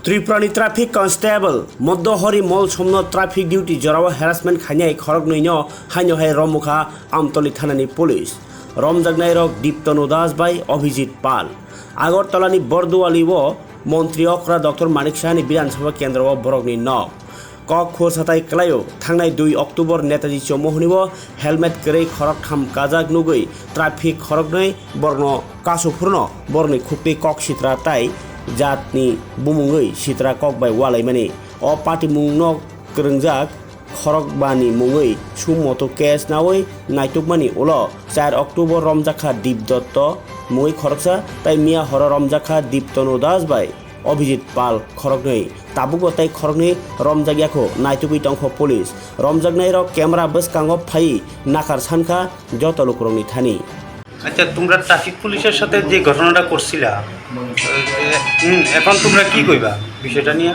त्रिपुरानि traffic constable मध्यहरि मल समनो traffic duty जराव harassment खानाय खरकनैनो हाइनहाय रमुखा आमतली थानानि police रमजाकनायरक दीप्तनु दास bye Abhijit पाल आगरतलानि बरदुआलिव मन्त्री अख्रा डॉक्टर मानिक साहानि विधानसभा केन्द्रआव बरकनि नक कक खोरसाथाय क्लायो थांनाय 2 अक्टोबर नेताजी चौमोहनिव हेलमेट गरै खरकथाम काजाक नुगै ट्राफिक खरकनै बर्न कासुफुरनो बरनि खुक्ति कक सित्रा ताय जातनि बुमुङै सित्रा कक बाय वालायमानि अ पार्टी मुंनो गोरोंजाक खरकबानि मुङै सुमतो केस नावै नायटुकमानि उल 4 अक्टोबर रमजाखा दीप दत्त मुङै खरकसा ताय मिया हर रमजाखा दीप्तनु दास बाय अभिजित पाल खरकनै ताबुक ताय खरकनै रमजागियाखौ नायटुकै टंख पुलिस रमजाकनायरक कैमरा बसकांग फाइ नाकार सानखा जत लोकरंनि थानि। আচ্ছা তোমরা ট্রাফিক পুলিশের সাথে যে ঘটনাটা করছিলা এখন তোমরা কি কইবা বিষয়টা নিয়ে?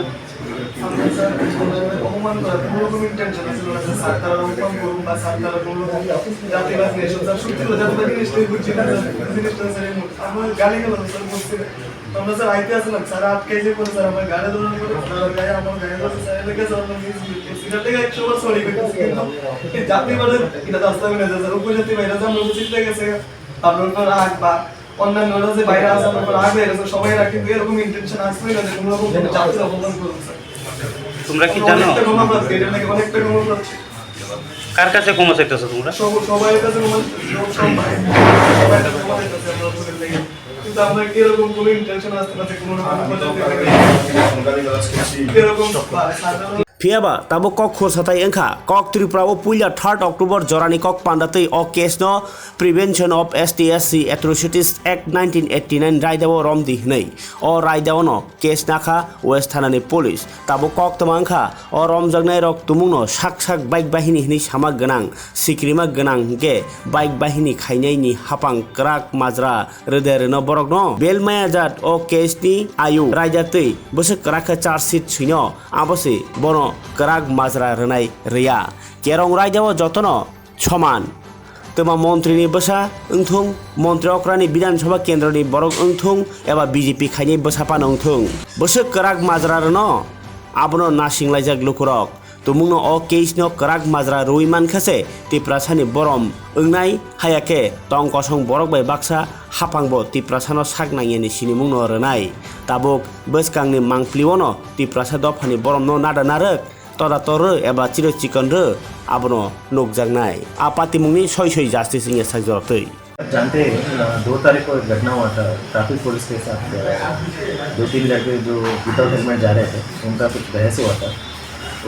আমরা স্যার আইতে আসলাম স্যার আটকে যে কোন স্যার আমার গাড়ি দৌড়ানো করে আমার গায়ে স্যার এলাকা স্যার সিগারেট থেকে 100 বার সরি কইতেছি কিন্তু যাত্রী বলে এটা রাস্তা মেনে যায় স্যার উপজাতি বাইরে যা আমরা চিন্তা গেছে আপনার তো রাগ বা অন্যান্য যে বাইরে আছে আপনার রাগ হয়ে গেছে সবাই রাগ কিন্তু এরকম ইন্টেনশন আসবে না যে কোনো রকম যাত্রী অপমান করুন স্যার। তোমরা কি জানো অনেকটা কমা পাচ্ছে কার কাছে কমা চাইতেছো তোমরা? সবাই কাছে কমা সবাই এটা কমা চাইতেছে আপনারা বলে দেখেন কিন্তু আমরা কি রকম কোনো ইন্টেনশন আসতে না কোনো এরকম फियाबा ताबो कक खोरसाथाय एंखा कक त्रिपुराव पुइला 3 अक्टोबर जरानि कक पान्डातै अ केसनो prevention of STSC atrocities act 1989 रायदाव रमदि हनै अ रायदावनो केस नाखा वेस्ट थानानि पुलिस ताबो कक तमांखा अ रमजाकनायरक तुमुंनो साक साक बाइक बाहिनी हनै सामा गोनां सिक्रिमा गोनां के बाइक बाहिनी खायनायनि हापां क्राक माजरा रोदेरनो बरकनो बेलमाया जात अ केसनि आयु रायदातै बोसो क्राका चार्जशीट सुइनो आबसे बनो क्राक माजरा रनाय रिया केरं रायदाव जतन समान तमा मन्त्रीनि बसा ओंथुं मन्त्री अख्रानि विधानसभा केन्द्रनि बरक ओंथुं एबा बीजेपी खायनि बसापान ओंथुं बोसो क्राक माजरा रनो आबनो नासिंलायजाक लुकुरक तुमुंनो अ केसनो क्राक माजरा रुइमान खासे तिप्रासानि बरम ओंनाय हायाके टंकसं बरक बाय बाक्सा हापांबो तिप्रासानो सागनायनि सिनिमुंनो रनाय ताबुक बसकांनि मांफ्लिवनो तिप्रासा दफानि बरमनो नादानारक तदातर एबा चिरो चिकन र आबनो नोकजागनाय आपाति मुंनि सय जस्टिस इंगे सागजरतै। जानते हैं 2 तारीख को एक घटना हुआ था ट्रैफिक पुलिस के साथ 2-3 लड़के जो विदाउट हेलमेट जा रहे थे उनका कुछ बहस हुआ था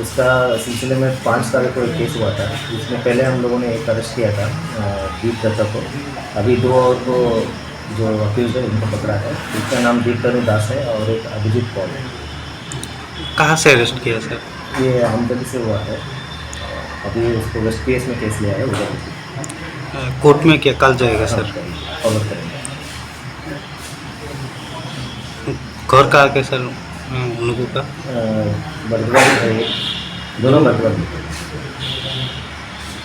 उसका सिलसिले में 5 तारीख को एक केस हुआ था जिसमें पहले हम लोगों ने एक अरेस्ट किया था दीप दत्त को अभी 2 और को जो अक्यूज है उनको पकड़ा है उसका नाम दीप्तनु दास है और एक अभिजीत पाल है। कहाँ से अरेस्ट किया सर? ये आमदनी से हुआ है अभी उसको वेस्ट केस में केस लिया है उधर कोर्ट में क्या कल जाएगा सर? फॉलो करेंगे। घर का आके सर उन लोगों का बरदुआ है दोनों बरदुआ